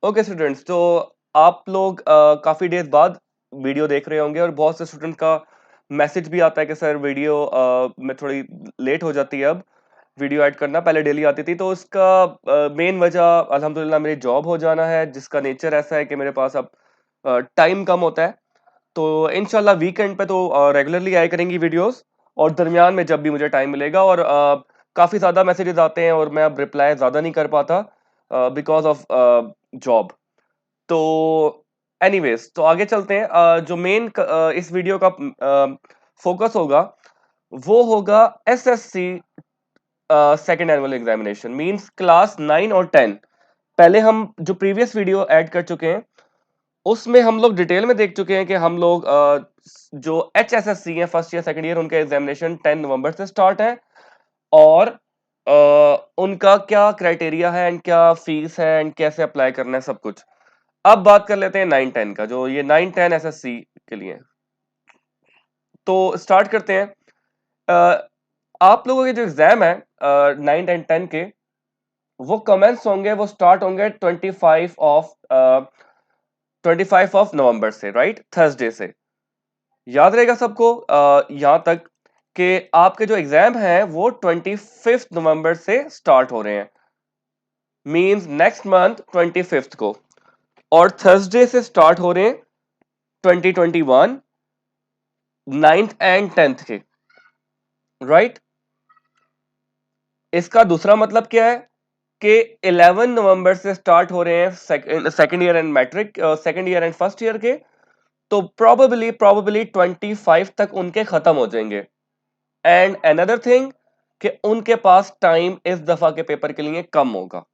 Okay students, तो आप लोग काफ़ी डेज बाद वीडियो देख रहे होंगे और बहुत से स्टूडेंट का मैसेज भी आता है कि सर वीडियो में थोड़ी लेट हो जाती है। अब वीडियो ऐड करना पहले डेली आती थी, तो उसका मेन वजह अल्हम्दुलिल्लाह मेरी जॉब हो जाना है, जिसका नेचर ऐसा है कि मेरे पास अब टाइम कम होता है। तो इंशाल्लाह वीकेंड पे तो रेगुलरली आया करेंगी वीडियोस, और दरमियान में जब भी मुझे टाइम मिलेगा। और काफ़ी ज़्यादा मैसेजेस आते हैं और मैं अब रिप्लाई ज़्यादा नहीं कर पाता बिकॉज ऑफ जॉब। तो एनीवेज, तो आगे चलते हैं। जो मेन इस वीडियो का फोकस होगा वो होगा SSC second annual examination, means class 9 और 10। पहले हम जो प्रीवियस वीडियो ऐड कर चुके हैं उसमें हम लोग डिटेल में देख चुके हैं कि हम लोग जो HSSC है, फर्स्ट ईयर सेकंड ईयर, उनका एग्जामिनेशन 10 नवंबर से स्टार्ट है। और उनका क्या क्राइटेरिया है एंड क्या फीस है एंड कैसे अप्लाई करना है, सब कुछ। अब बात कर लेते हैं 9-10 का, जो ये 9-10 एसएससी के लिए। तो स्टार्ट करते हैं। अ, आप लोगों के जो एग्जाम है 9 एंड 10 के, वो कमेंस होंगे, वो स्टार्ट होंगे 25 ऑफ नवंबर से, राइट, थर्सडे से। याद रहेगा सबको यहां तक कि आपके जो एग्जाम है वो 25 नवंबर से स्टार्ट हो रहे हैं, मींस नेक्स्ट मंथ 25 को। और थर्सडे से स्टार्ट हो रहे हैं 2021 9th एंड 10th के, राइट। इसका दूसरा मतलब क्या है कि 11 नवंबर से स्टार्ट हो रहे हैं second year and matric, second year and first year के। तो प्रोबेबली 25 तक उनके खत्म हो जाएंगे। एंड अनदर थिंग कि उनके पास टाइम इस दफा के पेपर के लिए कम होगा।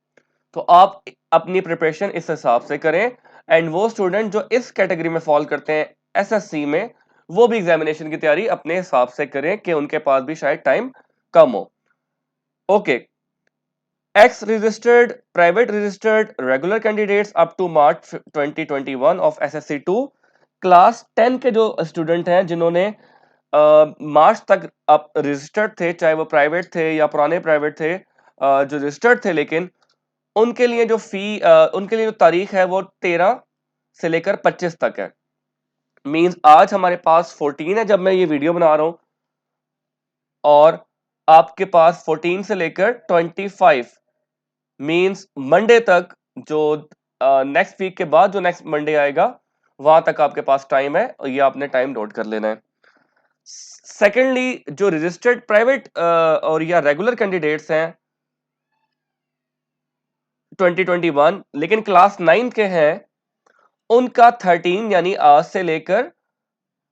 तो आप अपनी प्रिपरेशन इस हिसाब से करें। एंड वो स्टूडेंट जो इस कैटेगरी में फॉल करते हैं एसएससी में, वो भी एग्जामिनेशन की तैयारी अपने हिसाब से करें कि उनके पास भी शायद टाइम कम हो। Okay. Ex registered, private registered regular candidates up to March 2021 of SSC2, class 10 के जो स्टूडेंट हैं जिन्होंने मार्च तक अब रजिस्टर्ड थे, चाहे वो प्राइवेट थे या पुराने प्राइवेट थे, जो रजिस्टर्ड थे, लेकिन उनके लिए जो उनके लिए जो तारीख है वो 13 से लेकर 25 तक है। मींस आज हमारे पास 14 है जब मैं ये वीडियो बना रहा हूं, और आपके पास 14 से लेकर 25, मींस मंडे तक, जो नेक्स्ट वीक के बाद जो नेक्स्ट मंडे आएगा, वहां तक आपके पास टाइम है, और ये आपने टाइम नोट कर लेना है। सेकेंडली, जो रजिस्टर्ड प्राइवेट और या रेगुलर कैंडिडेट्स हैं 2021 लेकिन क्लास 9 के हैं, उनका 13 यानी आज से लेकर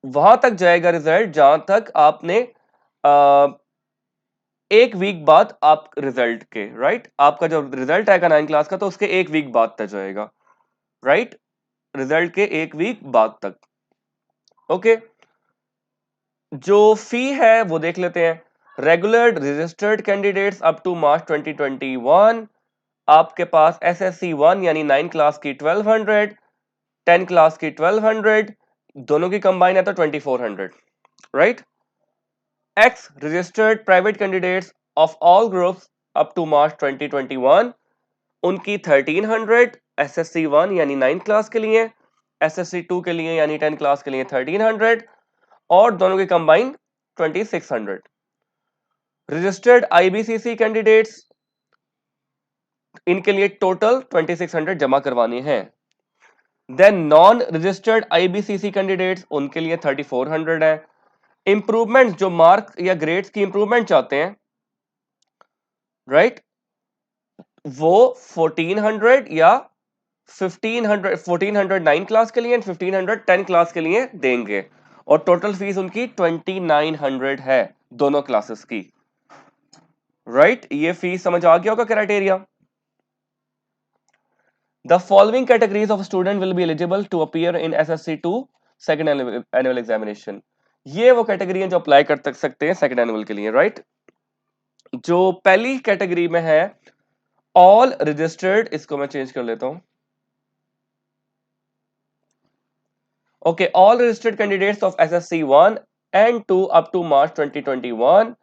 वहां तक जाएगा रिजल्ट जहां तक आपने एक वीक बाद आप रिजल्ट के, राइट, आपका जो रिजल्ट आएगा 9 क्लास का, तो उसके एक वीक बाद तक जाएगा, राइट, रिजल्ट के एक वीक बाद तक। ओके। जो फी है वो देख लेते हैं। Regular registered candidates up to March 2021, आपके पास एसएससी 1 यानी 9 क्लास की 1200, 10 क्लास की 1200, दोनों की कंबाइन है तो 2400, right. Ex registered private candidates of all groups up to March 2021, उनकी 1300, एसएससी 1 यानी 9 क्लास के लिए, एसएससी 2 के लिए यानी 10 क्लास के लिए 1300, और दोनों की कंबाइन 2600। रजिस्टर्ड आईबीसीसी कैंडिडेट्स, इनके लिए टोटल 2600 जमा करवानी है। Then non registered IBCC candidates, उनके लिए 3400 है। इंप्रूवमेंट, जो मार्क या ग्रेड्स की इंप्रूवमेंट चाहते हैं, राइट, वो 1400 या 1400 9 क्लास के लिए एंड 1500 10 क्लास के लिए देंगे। और टोटल फीस उनकी 2900 है दोनों क्लासेस की, राइट। ये फीस समझ आ गया होगा criteria. The following categories of student will be eligible to appear in SSC2 second annual examination. ये वो कैटेगरी है जो अप्लाई कर सकते हैं सेकंड एनुअल के लिए, राइट। जो पहली कैटेगरी में है ऑल रजिस्टर्ड, इसको मैं चेंज कर लेता हूं। Okay, all registered candidates of SSC 1 and 2 up to March 2021,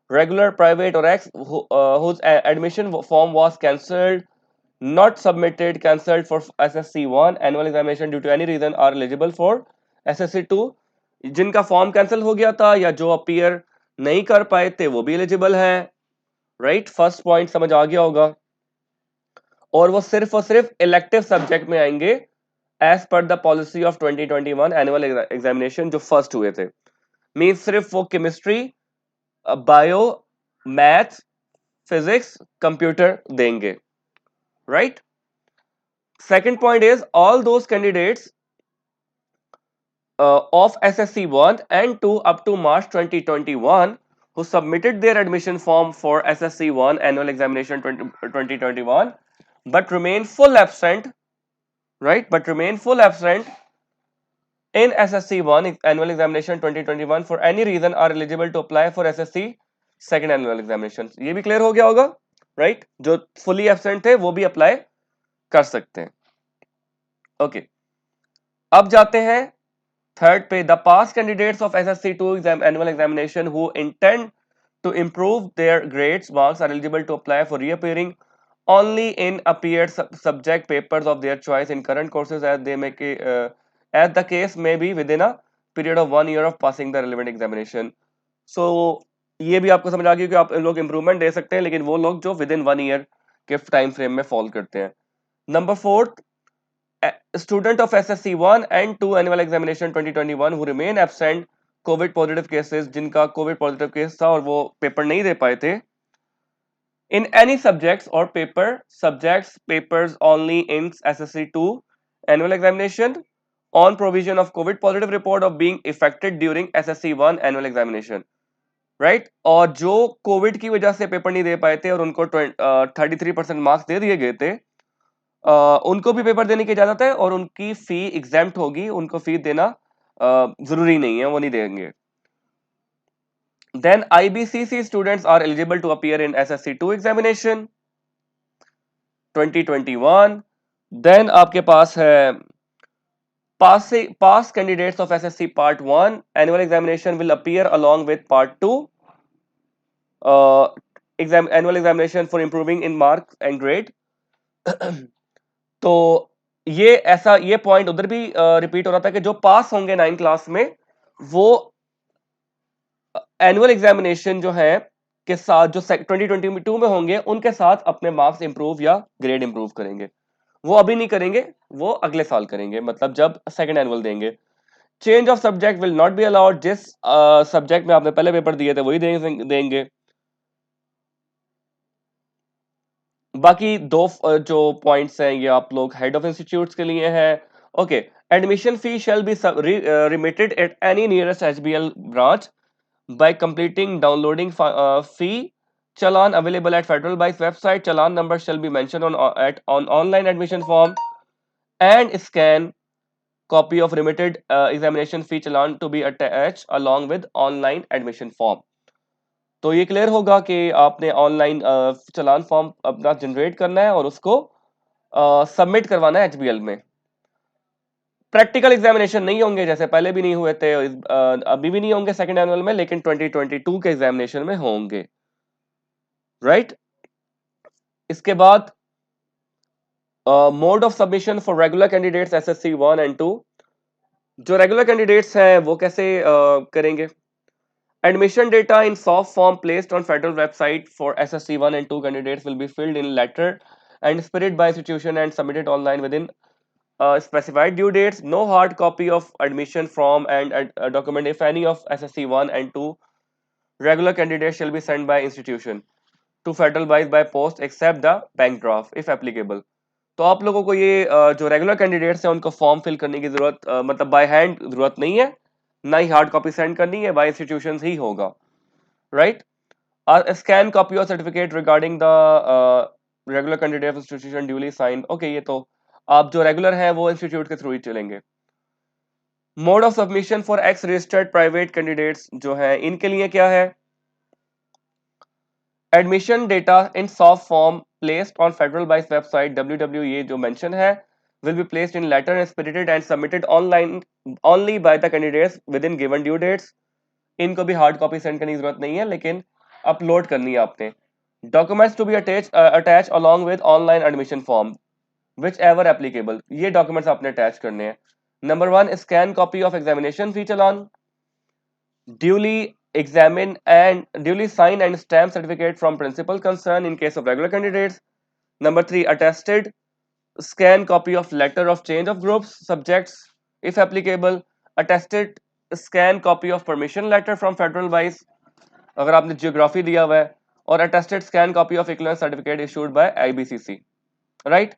regular, private or ex whose admission form was cancelled not submitted, cancelled for SSC1 annual examination due to any reason are eligible for SSC2। जिनका form cancel हो गया था या जो appear नहीं कर पाए थे वो भी एलिजिबल है। राइट, फर्स्ट पॉइंट समझ आ गया होगा। और वो सिर्फ और सिर्फ इलेक्टिव सब्जेक्ट में आएंगे एज पर the policy of 2021 annual examination जो फर्स्ट हुए थे। मीन सिर्फ वो chemistry, bio, maths, physics, computer देंगे। Right, second point is all those candidates of SSC1 and 2 up to March 2021 who submitted their admission form for SSC1 annual examination 2021 but remain full absent, right, but remain full absent in SSC1 annual examination 2021 for any reason are eligible to apply for SSC second annual examination। ये भी clear हो गया होगा। Right, जो fully absent थे वो भी apply कर सकते हैं। ओके, अब जाते हैं थर्ड पे। The pass candidates of SSC2 annual examination who intend to improve their grades marks are eligible to apply for reappearing only in appeared subject papers of their choice in current courses as they make as the case may be within a period of 1 year of passing the relevant examination। so ये भी आपको समझ आ गई कि आप लोग improvement दे सकते हैं लेकिन वो लोग जो विद इन 1 ईयर के टाइम फ्रेम में फॉल करते हैं। Number fourth, student of SSC1 and 2 annual examination 2021 who remain absent Covid positive cases, जिनका कोविड पॉजिटिव केस था और वो पेपर नहीं दे पाए थे, in any subjects or paper subjects papers only in SSC2 annual examination on provision of COVID positive report of being affected during SSC1 annual examination। Right, और जो Covid की वजह से पेपर नहीं दे पाए थे और उनको 33% मार्क्स दे दिए गए थे, उनको भी पेपर देने की इजाजत है और उनकी फी एग्जाम्प्ट होगी, उनको फी देना जरूरी नहीं है, वो नहीं देंगे। Then IBCC students are eligible to appear in SSC2 examination 2021। Then आपके पास है pass candidates of SSC Part 1 annual examination will appear along with Part 2 annual examination for improving in marks and grade। तो ये point उधर भी repeat हो रहा था कि जो पास होंगे 9th क्लास में वो एनुअल एग्जामिनेशन जो है के साथ जो 2022 में होंगे उनके साथ अपने मार्क्स इंप्रूव या ग्रेड इंप्रूव करेंगे। वो अभी नहीं करेंगे, वो अगले साल करेंगे, मतलब जब सेकंड एनुअल देंगे। Change of subject will not be allowed, जिस सब्जेक्ट में आपने पहले पेपर दिए थे वही देंगे। बाकी दो जो पॉइंट्स हैं ये आप लोग हेड ऑफ इंस्टीट्यूट्स के लिए हैं। Okay, admission fee shall be remitted at any nearest HBL branch by completing downloading fee challan available at Federal Bank's website। Challan number shall be mentioned on online admission form and scan copy of remitted examination fee challan to be attached along with online admission form। तो ये clear होगा कि आपने online चालान form अपना generate करना है और उसको सबमिट करवाना है HBL में। प्रैक्टिकल एग्जामिनेशन नहीं होंगे, जैसे पहले भी नहीं हुए थे, अभी भी नहीं होंगे सेकंड एनुअल में, लेकिन 2022 के एग्जामिनेशन में होंगे। राइट, इसके बाद mode of submission for regular candidates SSC1 and 2। जो रेगुलर कैंडिडेट्स हैं वो कैसे करेंगे? Admission data in soft form placed on federal website for SSC1 and 2 candidates will be filled in letter and spirit by institution and submitted online within specified due dates। No hard copy of admission form and a document if any of SSC1 and 2 regular candidates shall be sent by institution to federal by post except the bank draft if applicable। तो आप लोगों को ये जो regular candidates हैं उनको form fill करने की जरूरत मतलब बाय हैंड जरूरत नहीं है, ना ही हार्ड कॉपी सेंड करनी है, बाय इंस्टीट्यूशंस ही होगा। राइट, स्कैन कॉपी और certificate regarding the regular candidate institution duly signed. Okay, ये तो आप जो रेगुलर हैं वो इंस्टीट्यूट के थ्रू ही चलेंगे। Mode of submission for x registered private candidates जो है इनके लिए क्या है? Admission data in soft form placed on Federal Bank's website www जो मेंशन है will be placed in letter and spirited and submitted online only by the candidates within given due dates। इनको भी हार्ड कॉपी सेंड करने की जरूरत नहीं है, लेकिन अपलोड करनी है आपने documents to be attach along with online admission form whichever applicable, ये डॉक्यूमेंट्स आपने अटैच करने हैं। Number 1, scan copy of examination fee challan, duly examine and duly sign and stamp certificate from principal concern in case of regular candidates. Number 3, attested scan copy of letter of change of groups subjects if applicable, attested scan copy of permission letter from federal wise अगर आपने geography दिया हुआ है, और attested scan copy of equivalence certificate issued by IBCC, right.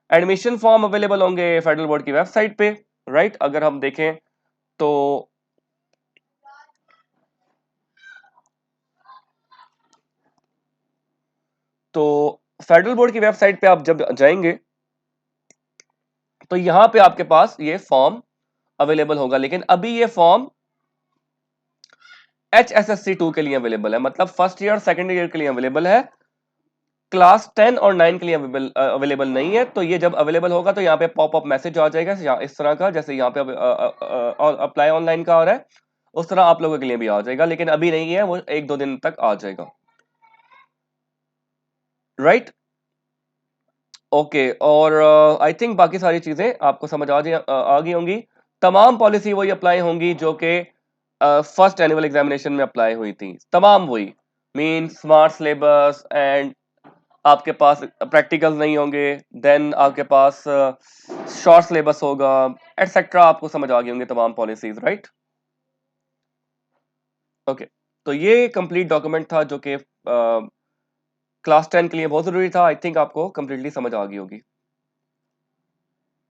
Admission form available होंगे federal board की website पे, right. अगर हम देखें तो फेडरल बोर्ड की वेबसाइट पे आप जब जाएंगे तो यहां पे आपके पास ये फॉर्म अवेलेबल होगा, लेकिन अभी ये फॉर्म HSSC 2 के लिए अवेलेबल है, मतलब फर्स्ट ईयर सेकंड ईयर के लिए अवेलेबल है, क्लास 10 और 9 के लिए अवेलेबल नहीं है। तो ये जब अवेलेबल होगा तो यहाँ पे पॉपअप मैसेज आ जाएगा इस तरह का, जैसे यहाँ पे अप्लाई ऑनलाइन का आ रहा है, उस तरह आप लोगों के लिए भी आ जाएगा, लेकिन अभी नहीं है, वो 1-2 दिन तक आ जाएगा, राइट। ओके, और आई थिंक बाकी सारी चीजें आपको समझ आ गई होंगी। तमाम पॉलिसी वही अप्लाई होंगी जो कि फर्स्ट एनुअल एग्जामिनेशन में अप्लाई हुई थी, तमाम वही, मीन स्मार्ट सिलेबस, एंड आपके पास प्रैक्टिकल्स नहीं होंगे, देन आपके पास शॉर्ट सिलेबस होगा, एटसेट्रा। आपको समझ आ गई होंगी तमाम पॉलिसीज, राइट। ओके, तो ये कंप्लीट डॉक्यूमेंट था जो कि क्लास 10 के लिए बहुत जरूरी था। आई थिंक आपको कंप्लीटली समझ आ गई होगी।